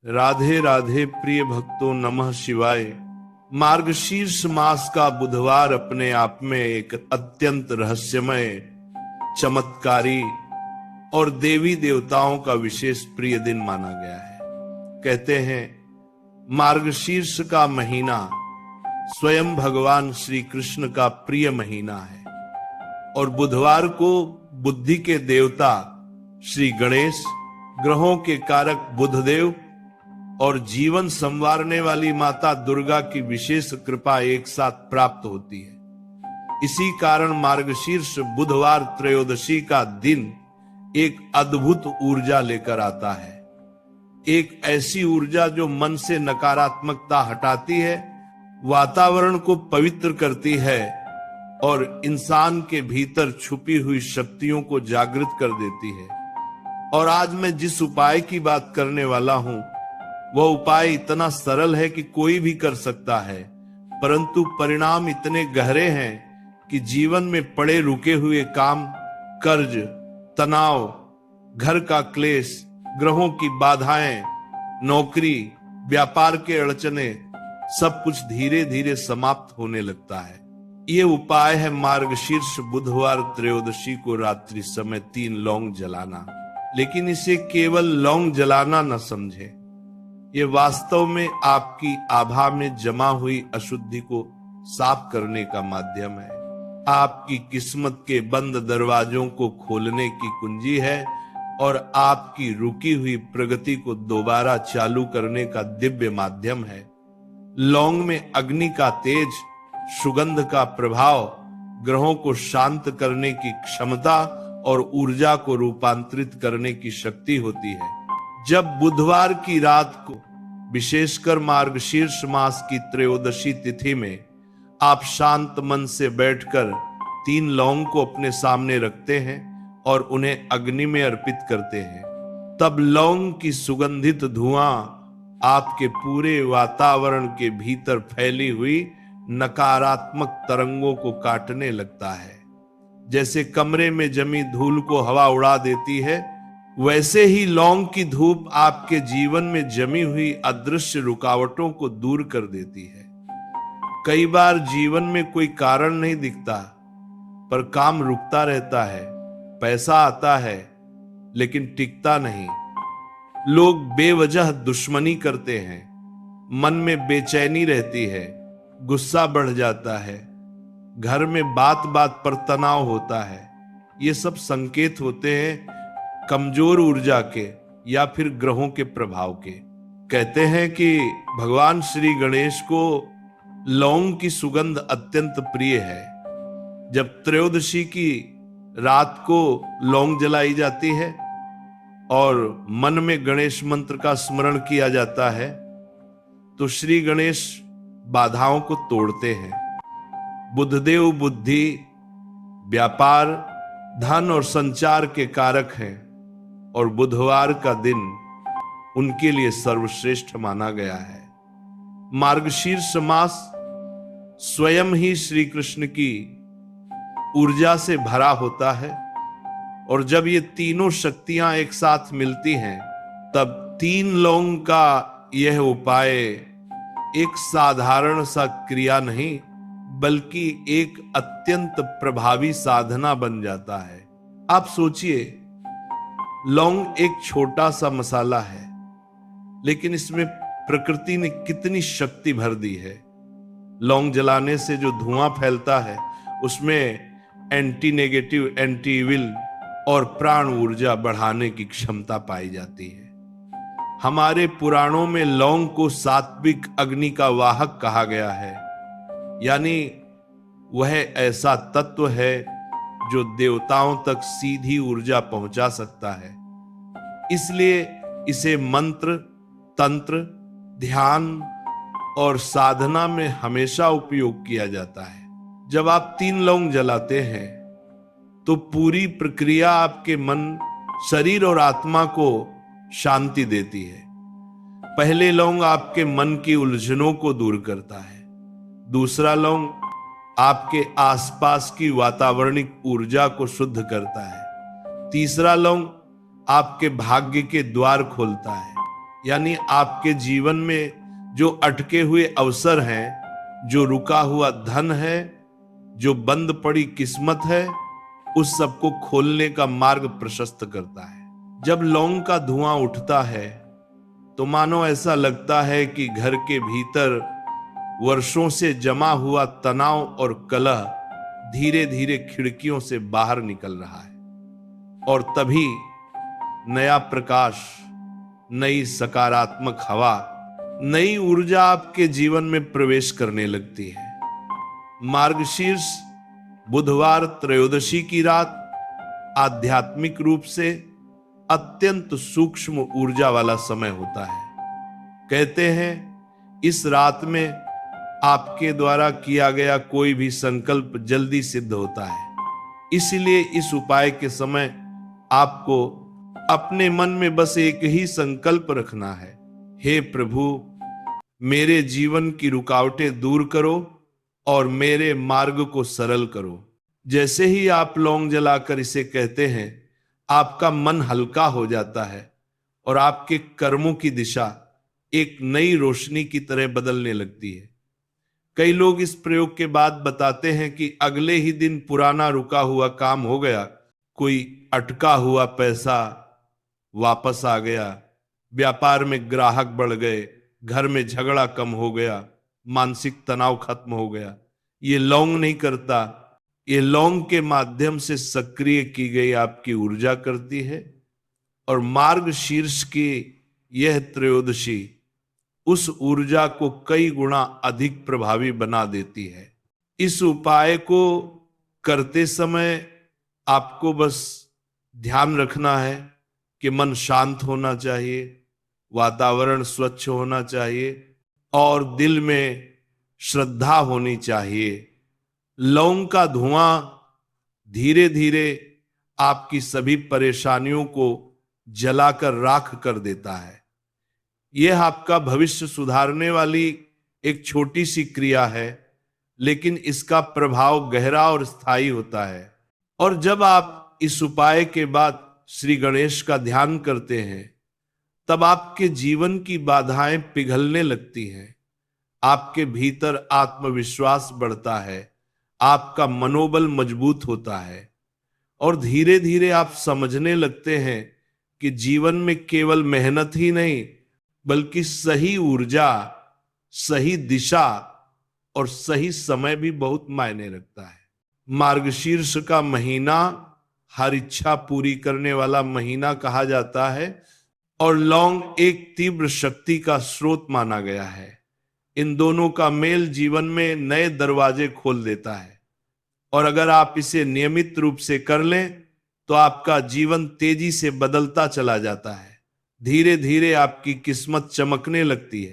राधे राधे प्रिय भक्तों, नमः शिवाय। मार्गशीर्ष मास का बुधवार अपने आप में एक अत्यंत रहस्यमय, चमत्कारी और देवी देवताओं का विशेष प्रिय दिन माना गया है। कहते हैं मार्गशीर्ष का महीना स्वयं भगवान श्री कृष्ण का प्रिय महीना है और बुधवार को बुद्धि के देवता श्री गणेश, ग्रहों के कारक बुधदेव और जीवन संवारने वाली माता दुर्गा की विशेष कृपा एक साथ प्राप्त होती है। इसी कारण मार्गशीर्ष बुधवार त्रयोदशी का दिन एक अद्भुत ऊर्जा लेकर आता है। एक ऐसी ऊर्जा जो मन से नकारात्मकता हटाती है, वातावरण को पवित्र करती है और इंसान के भीतर छुपी हुई शक्तियों को जागृत कर देती है। और आज मैं जिस उपाय की बात करने वाला हूं, वह उपाय इतना सरल है कि कोई भी कर सकता है, परंतु परिणाम इतने गहरे हैं कि जीवन में पड़े रुके हुए काम, कर्ज, तनाव, घर का क्लेश, ग्रहों की बाधाएं, नौकरी, व्यापार के अड़चने, सब कुछ धीरे धीरे समाप्त होने लगता है। ये उपाय है मार्गशीर्ष बुधवार त्रयोदशी को रात्रि समय 3 लौंग जलाना। लेकिन इसे केवल लौंग जलाना न समझे, ये वास्तव में आपकी आभा में जमा हुई अशुद्धि को साफ करने का माध्यम है। आपकी किस्मत के बंद दरवाजों को खोलने की कुंजी है और आपकी रुकी हुई प्रगति को दोबारा चालू करने का दिव्य माध्यम है। लौंग में अग्नि का तेज, सुगंध का प्रभाव, ग्रहों को शांत करने की क्षमता और ऊर्जा को रूपांतरित करने की शक्ति होती है। जब बुधवार की रात को, विशेषकर मार्गशीर्ष मास की त्रयोदशी तिथि में, आप शांत मन से बैठकर 3 लौंग को अपने सामने रखते हैं और उन्हें अग्नि में अर्पित करते हैं, तब लौंग की सुगंधित धुआं आपके पूरे वातावरण के भीतर फैली हुई नकारात्मक तरंगों को काटने लगता है। जैसे कमरे में जमी धूल को हवा उड़ा देती है, वैसे ही लौंग की धूप आपके जीवन में जमी हुई अदृश्य रुकावटों को दूर कर देती है। कई बार जीवन में कोई कारण नहीं दिखता, पर काम रुकता रहता है, पैसा आता है लेकिन टिकता नहीं। लोग बेवजह दुश्मनी करते हैं, मन में बेचैनी रहती है, गुस्सा बढ़ जाता है, घर में बात बात पर तनाव होता है। ये सब संकेत होते हैं कमजोर ऊर्जा के या फिर ग्रहों के प्रभाव के। कहते हैं कि भगवान श्री गणेश को लौंग की सुगंध अत्यंत प्रिय है। जब त्रयोदशी की रात को लौंग जलाई जाती है और मन में गणेश मंत्र का स्मरण किया जाता है, तो श्री गणेश बाधाओं को तोड़ते हैं। बुधदेव बुद्धि, व्यापार, धन और संचार के कारक हैं और बुधवार का दिन उनके लिए सर्वश्रेष्ठ माना गया है। मार्गशीर्ष मास स्वयं ही श्री कृष्ण की ऊर्जा से भरा होता है और जब ये तीनों शक्तियां एक साथ मिलती हैं, तब 3 लौंग का यह उपाय एक साधारण सा क्रिया नहीं, बल्कि एक अत्यंत प्रभावी साधना बन जाता है। आप सोचिए, लौंग एक छोटा सा मसाला है, लेकिन इसमें प्रकृति ने कितनी शक्ति भर दी है। लौंग जलाने से जो धुआं फैलता है, उसमें एंटी नेगेटिव, एंटी इविल और प्राण ऊर्जा बढ़ाने की क्षमता पाई जाती है। हमारे पुराणों में लौंग को सात्विक अग्नि का वाहक कहा गया है, यानी वह ऐसा तत्व है जो देवताओं तक सीधी ऊर्जा पहुंचा सकता है। इसलिए इसे मंत्र, तंत्र, ध्यान और साधना में हमेशा उपयोग किया जाता है। जब आप 3 लौंग जलाते हैं तो पूरी प्रक्रिया आपके मन, शरीर और आत्मा को शांति देती है। पहले लौंग आपके मन की उलझनों को दूर करता है। दूसरा लौंग आपके आसपास की वातावरणिक ऊर्जा को शुद्ध करता है। तीसरा लौंग आपके भाग्य के द्वार खोलता है यानी आपके जीवन में जो अटके हुए अवसर हैं, जो रुका हुआ धन है, जो बंद पड़ी किस्मत है, उस सबको खोलने का मार्ग प्रशस्त करता है। जब लौंग का धुआं उठता है तो मानो ऐसा लगता है कि घर के भीतर वर्षों से जमा हुआ तनाव और कलह धीरे धीरे खिड़कियों से बाहर निकल रहा है, और तभी नया प्रकाश, नई सकारात्मक हवा, नई ऊर्जा आपके जीवन में प्रवेश करने लगती है। मार्गशीर्ष बुधवार त्रयोदशी की रात आध्यात्मिक रूप से अत्यंत सूक्ष्म ऊर्जा वाला समय होता है। कहते हैं इस रात में आपके द्वारा किया गया कोई भी संकल्प जल्दी सिद्ध होता है। इसलिए इस उपाय के समय आपको अपने मन में बस एक ही संकल्प रखना है, हे प्रभु, मेरे जीवन की रुकावटें दूर करो और मेरे मार्ग को सरल करो। जैसे ही आप लौंग जलाकर इसे कहते हैं, आपका मन हल्का हो जाता है और आपके कर्मों की दिशा एक नई रोशनी की तरह बदलने लगती है। कई लोग इस प्रयोग के बाद बताते हैं कि अगले ही दिन पुराना रुका हुआ काम हो गया, कोई अटका हुआ पैसा वापस आ गया, व्यापार में ग्राहक बढ़ गए, घर में झगड़ा कम हो गया, मानसिक तनाव खत्म हो गया। ये लौंग नहीं करता, ये लौंग के माध्यम से सक्रिय की गई आपकी ऊर्जा करती है। और मार्ग शीर्ष की यह त्रयोदशी उस ऊर्जा को कई गुना अधिक प्रभावी बना देती है। इस उपाय को करते समय आपको बस ध्यान रखना है कि मन शांत होना चाहिए, वातावरण स्वच्छ होना चाहिए और दिल में श्रद्धा होनी चाहिए। लौंग का धुआं धीरे धीरे आपकी सभी परेशानियों को जलाकर राख कर देता है। यह आपका भविष्य सुधारने वाली एक छोटी सी क्रिया है, लेकिन इसका प्रभाव गहरा और स्थायी होता है। और जब आप इस उपाय के बाद श्री गणेश का ध्यान करते हैं, तब आपके जीवन की बाधाएं पिघलने लगती हैं, आपके भीतर आत्मविश्वास बढ़ता है, आपका मनोबल मजबूत होता है और धीरे धीरे आप समझने लगते हैं कि जीवन में केवल मेहनत ही नहीं, बल्कि सही ऊर्जा, सही दिशा और सही समय भी बहुत मायने रखता है। मार्गशीर्ष का महीना हर इच्छा पूरी करने वाला महीना कहा जाता है और लौंग एक तीव्र शक्ति का स्रोत माना गया है। इन दोनों का मेल जीवन में नए दरवाजे खोल देता है और अगर आप इसे नियमित रूप से कर लें तो आपका जीवन तेजी से बदलता चला जाता है। धीरे धीरे आपकी किस्मत चमकने लगती है।